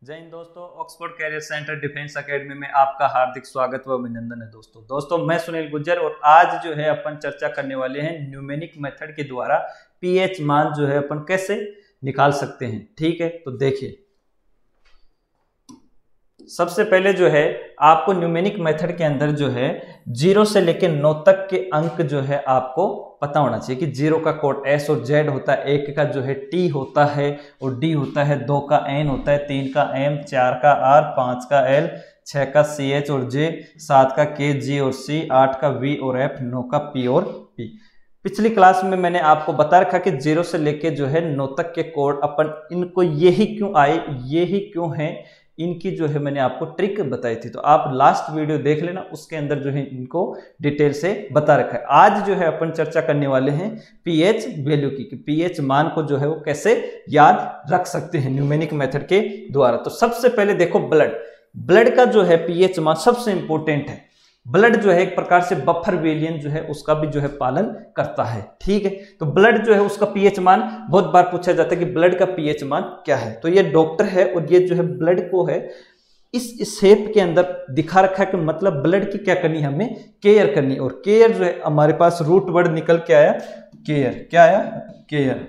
जय हिंद दोस्तों, Oxford career centre defence academy में आपका हार्दिक स्वागत व अभिनंदन है। दोस्तों मैं सुनील गुज्जर और आज जो है अपन चर्चा करने वाले हैं न्यूमेरिक मेथड के द्वारा पीएच मान जो है अपन कैसे निकाल सकते हैं। ठीक है, तो देखिए सबसे पहले जो है आपको न्यूमेरिक मेथड के अंदर जो है 0 से लेकर 9 तक के अंक जो है आपको पता होना चाहिए कि 0 का कोड S और Z होता है, 1 का जो है T होता है और D होता है, 2 का N होता है, 3 का M, 4 का R, 5 का L, 6 का CH और J, 7 का K, G और C, 8 का V और F, 9 का P और P। पिछली क्लास में मैंने आपको बता रखा कि 0 से लेके जो है 9 तक के कोड अपन इनको यही क्यों आए, यही क्यों है, इनकी जो है मैंने आपको ट्रिक बताई थी। तो आप लास्ट वीडियो देख लेना, उसके अंदर जो है इनको डिटेल से बता रखा है। आज जो है अपन चर्चा करने वाले हैं पीएच वैल्यू की, कि पीएच मान को जो है वो कैसे याद रख सकते हैं न्यूमेरिक मेथड के द्वारा। तो सबसे पहले देखो ब्लड का जो है पीएच मान सबसे इंपॉर्टेंट है। ब्लड जो है एक प्रकार से बफर वेरिएंट जो है उसका भी जो है पालन करता है। ठीक है, तो ब्लड जो है उसका पीएच मान बहुत बार पूछा जाता है कि ब्लड का पीएच मान क्या है। तो ये डॉक्टर है और ये जो है ब्लड को है इस शेप के अंदर दिखा रखा है कि मतलब ब्लड की क्या करनी है, हमें केयर करनी। और केयर जो है हमारे पास रूट वर्ड निकल के आया केयर। क्या आया? केयर।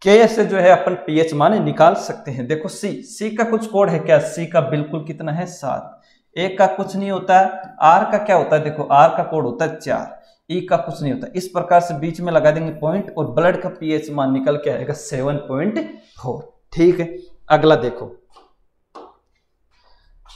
केयर से जो है अपन पीएच मान निकाल सकते हैं। देखो सी का कुछ कोड है क्या? सी का बिल्कुल कितना है? 7। एक का कुछ नहीं होता है। आर का क्या होता है? देखो आर का कोड होता है 4। ई का कुछ नहीं होता। इस प्रकार से बीच में लगा देंगे पॉइंट और ब्लड का पीएच मान निकल के आएगा 7.4। ठीक है, अगला देखो,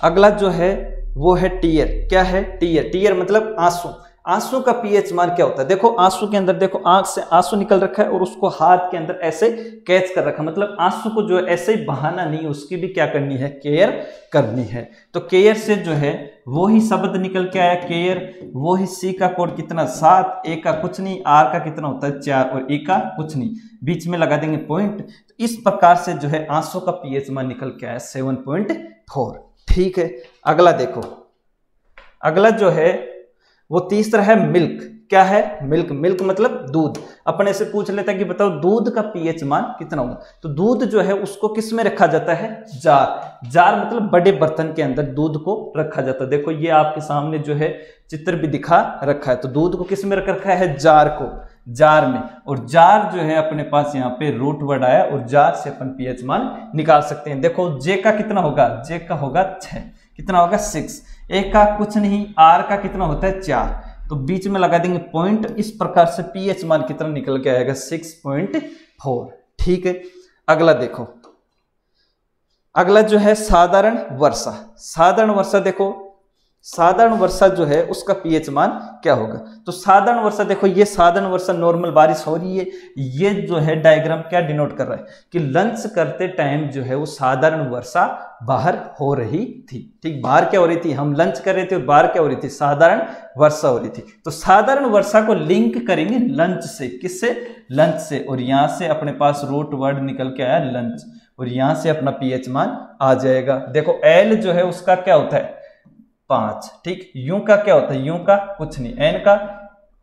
अगला जो है वो है टीयर। क्या है? टीयर मतलब आंसू। आंसू का पीएच मान क्या होता है? देखो आंसू के अंदर देखो आंख से आंसू निकल रखा है और उसको हाथ के अंदर ऐसे कैच कर रखा है, मतलब आंसू को जो है ऐसे ही बहाना नहीं, उसकी भी क्या करनी है? केयर करनी है। तो केयर से जो है वो ही शब्द निकल के आया केयर। वो ही सी का कोड कितना? 7। ए का कुछ नहीं, आर का कितना होता है? 4 और ई का कुछ नहीं, बीच में लगा देंगे पॉइंट। तो इस प्रकार से जो है आंसू का पीएच मान निकल के आया 7.4। ठीक है, अगला देखो, अगला जो है वो तीसरा है मिल्क। क्या है? मिल्क मतलब दूध। अपन ऐसे पूछ लेते हैं कि बताओ दूध का पीएच मान कितना होगा। तो दूध जो है उसको किस में रखा जाता है? जार मतलब बड़े बर्तन के अंदर दूध को रखा जाता है। देखो ये आपके सामने जो है चित्र भी दिखा रखा है। तो दूध को किस में रख रखा है? जार को, जार में। और जार जो है अपने पास यहाँ पे रूट वर्ड आया और जार से अपन पीएच मान निकाल सकते हैं। देखो जे का कितना होगा? जे का होगा 6। कितना होगा? 6। एक का कुछ नहीं, आर का कितना होता है? 4। तो बीच में लगा देंगे पॉइंट। इस प्रकार से पीएच मान कितना निकल के आएगा? 6.4। ठीक है, अगला देखो, अगला जो है साधारण वर्षा। साधारण वर्षा देखो, साधारण वर्षा जो है उसका पीएच मान क्या होगा? तो साधारण वर्षा देखो, ये साधारण वर्षा नॉर्मल बारिश हो रही है। ये जो है डायग्राम क्या डिनोट कर रहा है कि लंच करते टाइम जो है वो साधारण वर्षा बाहर हो रही थी। ठीक, बाहर क्या हो रही थी? हम लंच कर रहे थे और बाहर क्या हो रही थी? साधारण वर्षा हो रही थी। तो साधारण वर्षा को लिंक करेंगे लंच से। किससे? लंच से। और यहां से अपने पास रूट वर्ड निकल के आया लंच और यहां से अपना पीएच मान आ जाएगा। देखो एल जो है उसका क्या होता है? 5। ठीक, यू का क्या होता है? यू का कुछ नहीं।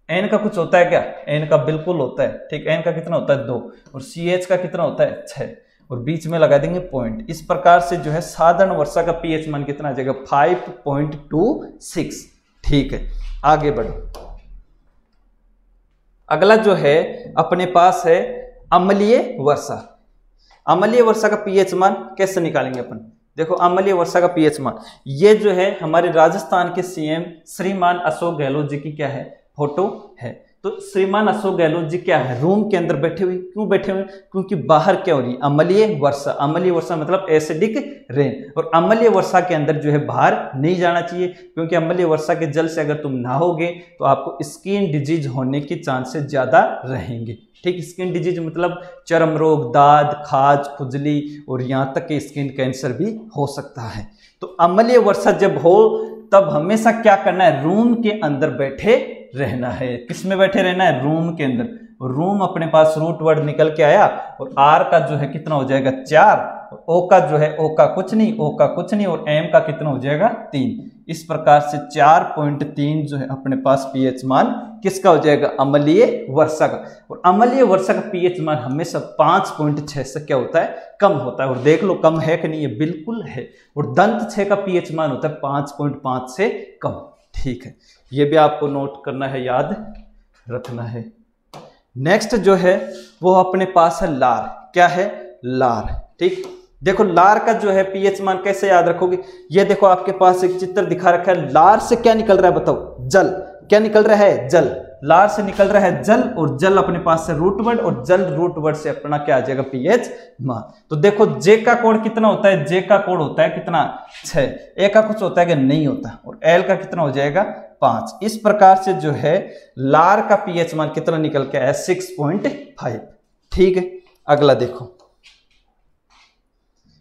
एन का कुछ होता है क्या? एन का बिल्कुल होता है। ठीक, एन का कितना होता है? 2 और सी एच का कितना होता है? 6 और बीच में लगा देंगे पॉइंट। इस प्रकार से जो है साधारण वर्षा का पीएच मान कितना आ जाएगा? 5.26। ठीक है, आगे बढ़ो, अगला जो है अपने पास है अम्लीय वर्षा। अम्लीय वर्षा का पीएच मान कैसे निकालेंगे अपन? देखो अम्लीय वर्षा का पीएच मान, ये जो है हमारे राजस्थान के सीएम श्रीमान अशोक गहलोत जी की क्या है? फोटो है। तो श्रीमान अशोक गहलोत जी क्या है? रूम के अंदर बैठे हुए। क्यों बैठे हुए? क्योंकि बाहर क्या हो रही है? अम्लीय वर्षा। अम्लीय वर्षा मतलब एसिडिक रेन। और अम्लीय वर्षा के अंदर जो है बाहर नहीं जाना चाहिए, क्योंकि अम्लीय वर्षा के जल से अगर तुम नहाओगे तो आपको स्किन डिजीज होने के चांसेस ज्यादा रहेंगे। ठीक, स्किन डिजीज मतलब चर्म रोग, दाद, खाज, खुजली और यहाँ तक कि स्किन कैंसर भी हो सकता है। तो अम्लीय वर्षा जब हो तब हमेशा क्या करना है? रूम के अंदर बैठे रहना है। किस में बैठे रहना है? रूम के अंदर। रूम अपने पास रूट वर्ड निकल के आया और आर का जो है कितना हो जाएगा? 4। ओ का जो है ओ का कुछ नहीं, ओ का कुछ नहीं और एम का कितना हो जाएगा? 3। इस प्रकार से 4.3 जो है अपने पास पीएच मान किसका हो जाएगा, अम्लीय वर्षा का। और अम्लीय वर्षा का पीएच मान हमेशा 5.6 से क्या होता है, कम होता है। और देख लो कम है कि नहीं, ये बिल्कुल है। और दंत 6 का पीएच मान होता है 5.5 से कम। ठीक है, ये भी आपको नोट करना है, याद रखना है। नेक्स्ट जो है वो अपने पास है लार। क्या है, लार। ठीक, देखो लार का जो है पीएच मान कैसे याद रखोगे, ये देखो आपके पास एक चित्र दिखा रखा है। लार से क्या निकल रहा है बताओ, जल। क्या निकल रहा है, जल। लार से निकल रहा है जल, और जल अपने पास से रूट वर्ड, और जल रूट वर्ड से अपना क्या आ जाएगा, पीएच मान। तो देखो जे का कोड कितना होता है, जे का कोड होता है कितना, 6। ए का कुछ होता है कि नहीं होता, और एल का कितना हो जाएगा, 5। इस प्रकार से जो है लार का पीएच मान कितना निकल के आया, 6.5। ठीक है, अगला देखो,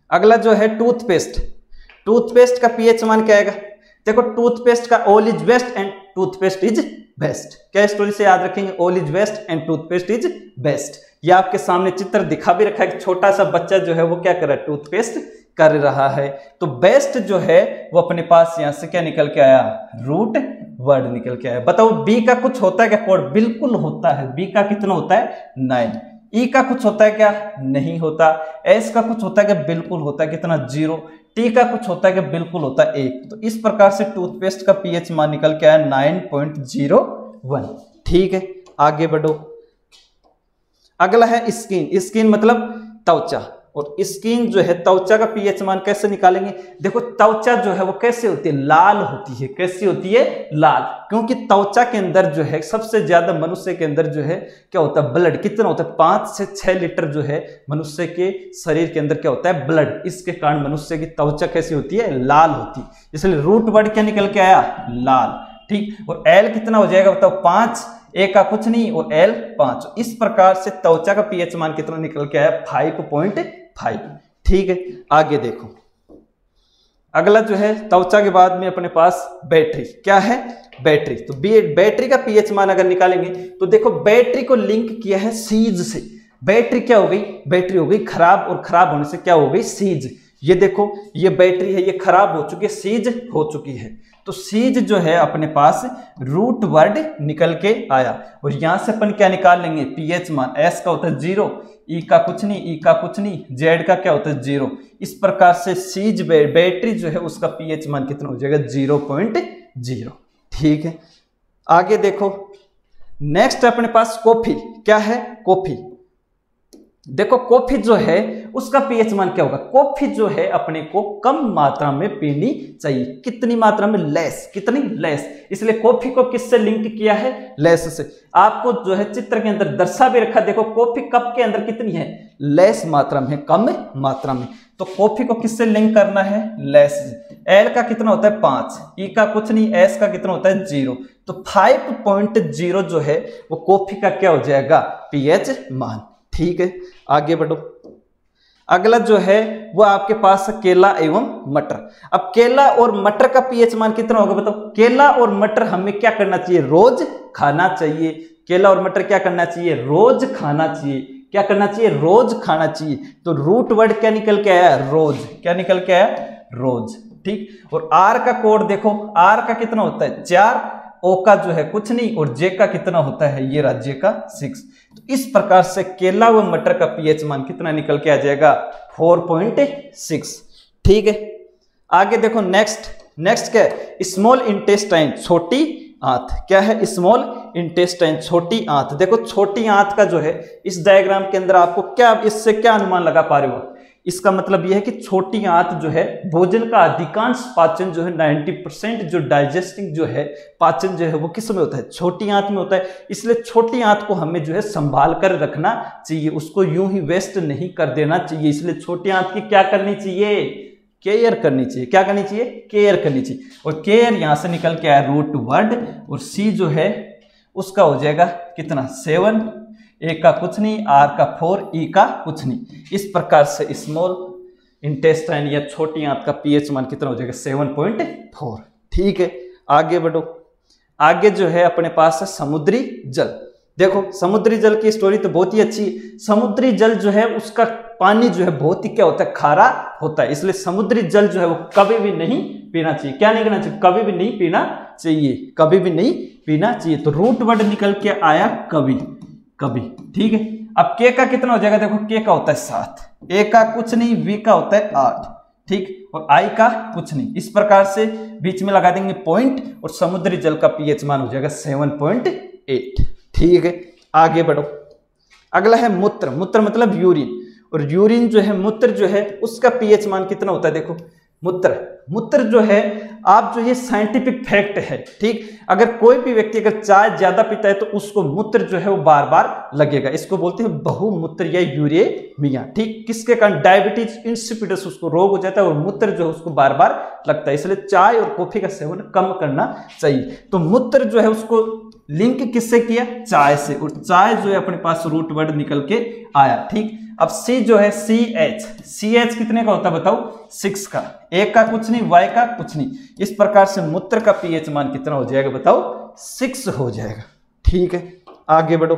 अगला जो है टूथपेस्ट। टूथपेस्ट का पीएच मान क्या आएगा, देखो टूथपेस्ट का all is best and toothpaste is best. क्या स्टोरी से याद रखेंगे, all is best and toothpaste is best. ये आपके सामने चित्र दिखा भी रखा है, छोटा सा बच्चा जो है वो क्या कर रहा है, टूथपेस्ट कर रहा है। तो बेस्ट जो है वो अपने पास यहां से क्या निकल के आया, रूट वर्ड निकल के आया। बताओ बी का कुछ होता है क्या कोड, बिल्कुल होता है। बी का कितना होता है, 9। ई का कुछ होता है क्या, नहीं होता। एस का कुछ होता है क्या, बिल्कुल होता है, कितना, 0। टी का कुछ होता है क्या, बिल्कुल होता है, 1। तो इस प्रकार से टूथपेस्ट का पीएच मान निकल के आया 9.01। ठीक है, आगे बढ़ो। अगला है स्किन। स्किन मतलब त्वचा, और स्किन जो है त्वचा का पीएच मान कैसे निकालेंगे, देखो त्वचा जो है वो कैसे होती है, लाल होती है। कैसी होती है, लाल। क्योंकि त्वचा के अंदर जो है सबसे ज्यादा मनुष्य के अंदर जो है क्या होता है, ब्लड। कितना होता है, 5 से 6 लीटर जो है मनुष्य के शरीर के अंदर क्या होता है, ब्लड। इसके कारण मनुष्य की त्वचा कैसी होती है, लाल होती है। इसलिए रूट वर्ड क्या निकल के आया, लाल। ठीक, और एल कितना हो जाएगा बताओ, 5। ए का कुछ नहीं, और एल 5। इस प्रकार से त्वचा का पीएच मान कितना निकल के आया, 5.5। ठीक है, आगे देखो। अगला जो है त्वचा के बाद में अपने पास बैटरी। क्या है, बैटरी। तो बैटरी का पीएच मान अगर निकालेंगे तो देखो बैटरी को लिंक किया है सीज से। बैटरी क्या हो गई, बैटरी हो गई खराब, और खराब होने से क्या हो गई, सीज। ये देखो ये बैटरी है, ये खराब हो चुकी है, सीज हो चुकी है। तो सीज जो है अपने पास रूट वर्ड निकल के आया, और यहां से अपन क्या निकाल लेंगे, पीएच मान। एस का होता है 0, ई का कुछ नहीं, ई का कुछ नहीं, जेड का क्या होता है 0। इस प्रकार से सीज बैटरी जो है उसका पीएच मान कितना हो जाएगा, 0.0। ठीक है, आगे देखो। नेक्स्ट अपने पास कॉफी। क्या है, कॉफी। देखो कॉफी जो है उसका पीएच मान क्या होगा, कॉफी जो है अपने को कम मात्रा में पीनी चाहिए। कितनी मात्रा में, लेस। कितनी, लेस। इसलिए कॉफी को किससे लिंक किया है, लेस से। आपको जो है चित्र के अंदर दर्शा भी रखा, देखो कॉफी कप के अंदर कितनी है, लेस मात्रा में, कम मात्रा में। तो कॉफी को किससे लिंक करना है, लेस। एल का कितना होता है 5, ई का कुछ नहीं, एस का कितना होता है 0। तो 5.0 जो है वो कॉफी का क्या हो जाएगा, पीएच मान। ठीक है, आगे बढ़ो। अगला जो है वो आपके पास केला एवं मटर। अब केला और मटर का पीएच मान कितना होगा बताओ। केला और मटर हमें क्या करना चाहिए, रोज खाना चाहिए। केला और मटर क्या करना चाहिए, रोज खाना चाहिए। क्या करना चाहिए, रोज खाना चाहिए। तो रूट वर्ड क्या निकल के आया, रोज। क्या निकल के आया, रोज। ठीक, और आर का कोड देखो, आर का कितना होता है 4, ओ का जो है कुछ नहीं, और जे का कितना होता है, ये राज्य का 6। तो इस प्रकार से केला व मटर का पीएच मान कितना निकल के आ जाएगा, 4.6। ठीक है, आगे देखो। नेक्स्ट क्या है, स्मॉल इंटेस्टाइन, छोटी आंत। क्या है, स्मॉल इंटेस्टाइन, छोटी आंत। देखो छोटी आंत का जो है इस डायग्राम के अंदर आपको क्या, इससे क्या अनुमान लगा पा रहे हो, इसका मतलब यह है कि छोटी आंत जो है भोजन का अधिकांश पाचन जो है 90% जो डाइजेस्टिंग जो है पाचन जो है वो किस में होता है, छोटी आंत में होता है। इसलिए छोटी आंत को हमें जो है संभाल कर रखना चाहिए, उसको यूं ही वेस्ट नहीं कर देना चाहिए। इसलिए छोटी आंत की क्या करनी चाहिए, केयर करनी चाहिए। क्या करनी चाहिए, केयर करनी चाहिए। और केयर यहां से निकल के आया रूट वर्ड, और सी जो है उसका हो जाएगा कितना 7, ए का कुछ नहीं, आर का 4, ई का कुछ नहीं। इस प्रकार से स्मॉल इंटेस्टाइन या छोटी आंत का पीएच मान कितना हो जाएगा 7.4। ठीक है, आगे बढ़ो। आगे जो है अपने पास है समुद्री जल। देखो समुद्री जल की स्टोरी तो बहुत ही अच्छी है। समुद्री जल जो है उसका पानी जो है बहुत ही क्या होता है, खारा होता है, इसलिए समुद्री जल जो है वो कभी भी नहीं पीना चाहिए। क्या नहीं करना चाहिए, कभी भी नहीं पीना चाहिए, कभी भी नहीं पीना चाहिए। तो रूट वर्ड निकल के आया कभी, कभी, ठीक है। अब के का कितना हो जाएगा, देखो के का होता है 7, ए का कुछ नहीं, वी का होता है 8, ठीक, और आई का कुछ नहीं। इस प्रकार से बीच में लगा देंगे पॉइंट और समुद्री जल का पीएच मान हो जाएगा 7.8, ठीक है। आगे बढ़ो, अगला है मूत्र। मूत्र मतलब यूरिन, और यूरिन जो है, मूत्र जो है उसका पीएच मान कितना होता है, देखो मूत्र जो है, आप जो ये साइंटिफिक फैक्ट है, ठीक। अगर कोई भी व्यक्ति अगर चाय ज्यादा पीता है तो उसको मूत्र जो है वो बार बार लगेगा, इसको बोलते हैं बहुमूत्र या यूरेमिया, ठीक। किसके कारण, डायबिटीज इंसिपिडस उसको रोग हो जाता है और मूत्र जो है उसको बार बार लगता है, इसलिए चाय और कॉफी का सेवन कम करना चाहिए। तो मूत्र जो है उसको लिंक किससे किया, चाय से, और चाय जो है अपने पास रूट वर्ड निकल के आया, ठीक। अब सी जो है CH कितने का होता है बताओ, 6 का, ए का कुछ नहीं, वाई का कुछ नहीं। इस प्रकार से मूत्र का पीएच मान कितना हो जाएगा बताओ, 6 हो जाएगा, ठीक है। आगे बढ़ो,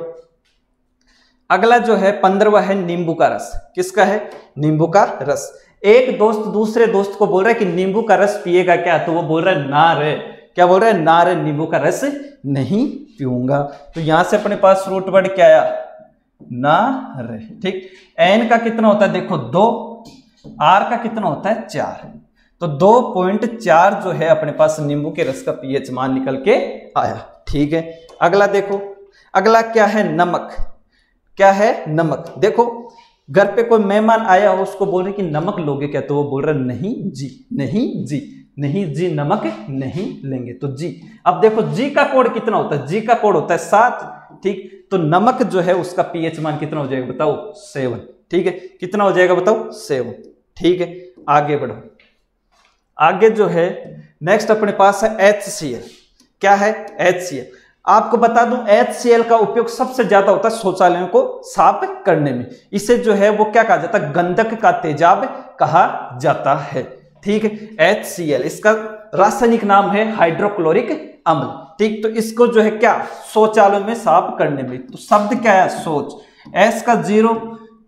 अगला जो है 15वां है नींबू का रस। किसका है, नींबू का रस। एक दोस्त दूसरे दोस्त को बोल रहा है कि नींबू का रस पिएगा क्या, तो वो बोल रहा है ना रे, क्या बोल रहा है, ना रे, नींबू का रस नहीं पीऊंगा। तो यहां से अपने पास रूट वर्ड क्या आया, ना रे, ठीक। एन का कितना होता है, देखो 2, आर का कितना होता है 4, तो 2.4 जो है अपने पास नींबू के रस का पीएच मान निकल के आया, ठीक है। अगला देखो, अगला क्या है, नमक। क्या है, नमक। देखो घर पे कोई मेहमान आया हो, उसको बोल रहे कि नमक लोगे क्या, तो वो बोल रहा है नहीं जी, नहीं जी, नहीं जी, नमक नहीं लेंगे, तो जी। अब देखो जी का कोड कितना होता है, जी का कोड होता है 7, ठीक। तो नमक जो है उसका पीएच मान कितना हो जाएगा बताओ, 7, ठीक है। कितना हो जाएगा बताओ, 7, ठीक है। आगे बढ़ो, आगे जो है नेक्स्ट अपने पास है HCl। क्या है, HCl। आपको बता दूं HCl का उपयोग सबसे ज्यादा होता है शौचालयों को साफ करने में। इसे जो है वो क्या कहा जाता है, गंधक का तेजाब कहा जाता है, ठीक है। HCl इसका रासायनिक नाम है हाइड्रोक्लोरिक अम्ल, ठीक। तो इसको जो है क्या, शौचालय में साफ करने में, तो शब्द क्या है, शौच। S का 0,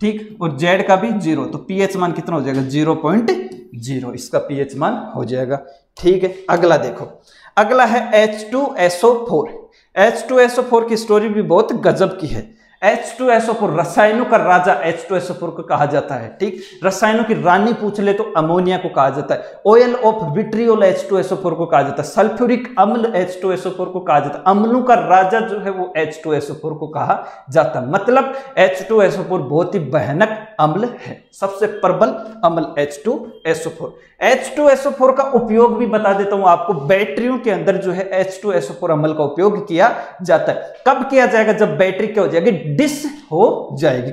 ठीक, और Z का भी 0, तो पीएच मान कितना हो जाएगा, 0.0 इसका पीएच मान हो जाएगा, ठीक है। अगला देखो, अगला है H2SO4। H2SO4 की स्टोरी भी बहुत गजब की है। H2SO4 रसायनों का राजा H2SO4 को कहा जाता है, ठीक। रसायनों की रानी पूछ ले तो अमोनिया को कहा जाता है। ऑयल ऑफ विट्रियोल H2SO4 को कहा जाता है। सल्फ्यूरिक अम्ल H2SO4 को कहा जाता है। अम्लों का राजा जो है वो H2SO4 को कहा जाता है। मतलब H2SO4 बहुत ही भयानक अम्ल है, सबसे प्रबल अम्ल H2SO4। H2SO4 का उपयोग भी बता देता हूं आपको, बैटरियों के अंदर जो है H2SO4 अम्ल का उपयोग किया जाता है। कब किया जाएगा, जब बैटरी क्या हो जाएगी, डिस हो जाएगी।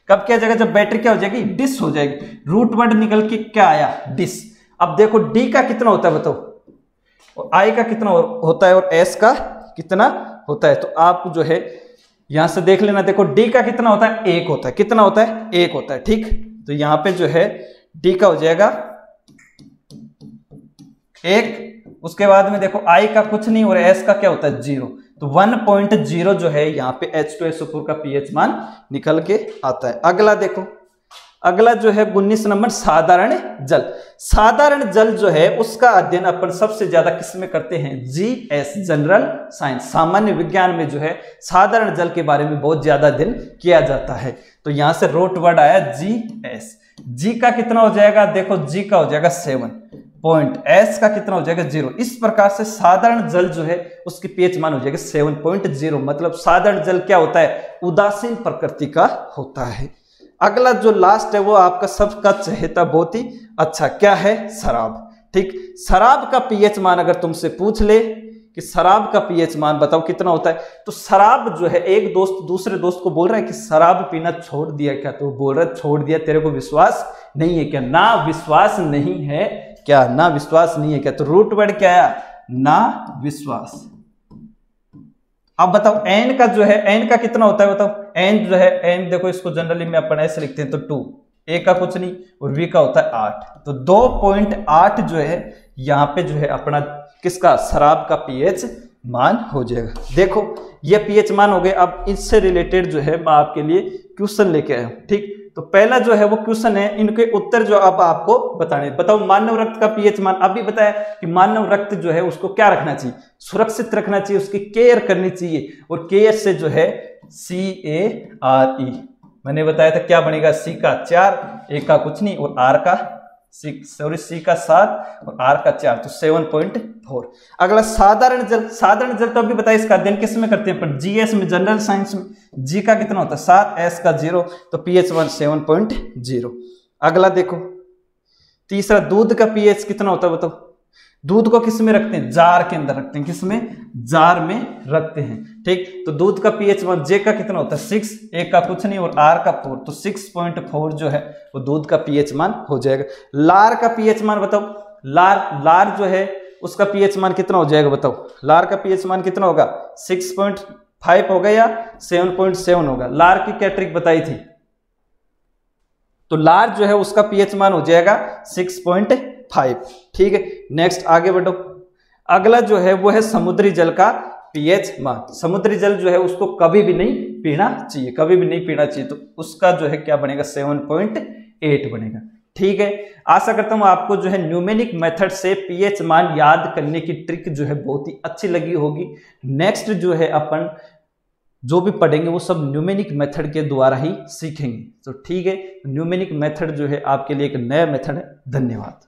कब किया जाएगा, जब बैटरी क्या हो जाएगी, डिस हो जाएगी। रूट वर्ड निकल के क्या आया, डिस। अब देखो डी का कितना होता है बताओ, और आई का कितना होता है, और एस का कितना होता है। तो आप जो है यहां से देख लेना, देखो डी का कितना होता है, 1 होता है। कितना होता है, 1 होता है, ठीक। तो यहां पे जो है डी का हो जाएगा 1, उसके बाद में देखो आई का कुछ नहीं और एस का क्या होता है, 0, तो 1.0 जो है यहाँ पे H2SO4 का पीएच मान निकल के आता है। अगला देखो, अगला जो है 19 नंबर साधारण जल। साधारण जल जो है उसका अध्ययन अपन सबसे ज्यादा किस में करते हैं, GS जनरल साइंस, सामान्य विज्ञान में जो है साधारण जल के बारे में बहुत ज्यादा अध्ययन किया जाता है। तो यहां से रूट वर्ड आया GS। जी का कितना हो जाएगा, देखो जी का हो जाएगा 7 पॉइंट, एस का कितना हो जाएगा 0। इस प्रकार से साधारण जल जो है उसकी पीएच मान हो जाएगा 7.0। मतलब साधारण जल क्या होता है, उदासीन प्रकृति का होता है। अगला जो लास्ट है वो आपका सबका चहेता बहुत ही अच्छा, क्या है, शराब, ठीक। शराब का पीएच मान अगर तुमसे पूछ ले कि शराब का पीएच मान बताओ कितना होता है, तो शराब जो है, एक दोस्त दूसरे दोस्त को बोल रहा है कि शराब पीना छोड़ दिया क्या, तो बोल रहा है छोड़ दिया, तेरे को विश्वास नहीं है क्या, ना विश्वास नहीं है क्या, ना विश्वास नहीं है क्या। तो रूट वर्ड क्या है, ना विश्वास। अब बताओ एन का जो है, एन का कितना होता है बताओ, एन जो है, एन देखो इसको जनरली में अपन ऐसे लिखते हैं तो 2, ए का कुछ नहीं और वी का होता है 8, तो 2.8 जो है यहाँ पे जो है अपना किसका, शराब का पीएच मान हो जाएगा। देखो ये पीएच मान हो गए। अब इससे रिलेटेड जो है मैं आपके लिए क्वेश्चन लेके आया हूं। ठीक, तो पहला जो है वो क्वेश्चन है, इनके उत्तर जो अब आपको बताने। बताओ मानव रक्त का पीएच मान। अभी बताया कि मानव रक्त जो है उसको क्या रखना चाहिए, सुरक्षित रखना चाहिए, उसकी केयर करनी चाहिए। और केयर से जो है CARE मैंने बताया था क्या बनेगा, C का 4, A का कुछ नहीं और R का C का 7 और R का 4, तो 7.4। अगला साधारण जल। साधारण जल तो अभी बताया, इसका अध्ययन किस में करते हैं अपन, GS में, जनरल साइंस में। G का कितना होता है 7, S का 0, तो pH 1 7.0। अगला देखो तीसरा, दूध का pH कितना होता है बताओ। दूध को किस में रखते हैं, जार के अंदर रखते हैं। किस में, जार में रखते हैं। ठीक, तो दूध का pH 1, J का कितना होता है 6, A का कुछ नहीं और R का 4, तो 6.4 जो है वो दूध का pH मान हो जाएगा। लार का pH मान बताओ। लार जो है उसका pH मान कितना हो जाएगा बताओ। लार का pH मान कितना होगा, 6.5 होगा या 7.7 होगा। लार की क्या ट्रिक बताई थी, तो लार जो है उसका pH मान हो जाएगा 6.5। ठीक है, नेक्स्ट आगे बढ़ो। अगला जो है वो है समुद्री जल का pH मान। समुद्री जल जो है उसको कभी भी नहीं पीना चाहिए, कभी भी नहीं पीना चाहिए, तो उसका जो है क्या बनेगा 7.8 बनेगा। ठीक है, आशा करता हूं आपको जो है न्यूमेरिक मेथड से pH मान याद करने की ट्रिक जो है बहुत ही अच्छी लगी होगी। नेक्स्ट जो है अपन जो भी पढ़ेंगे वो सब न्यूमेरिक मेथड के द्वारा ही सीखेंगे। तो ठीक है, न्यूमेरिक मेथड जो है आपके लिए एक नया मेथड है। धन्यवाद।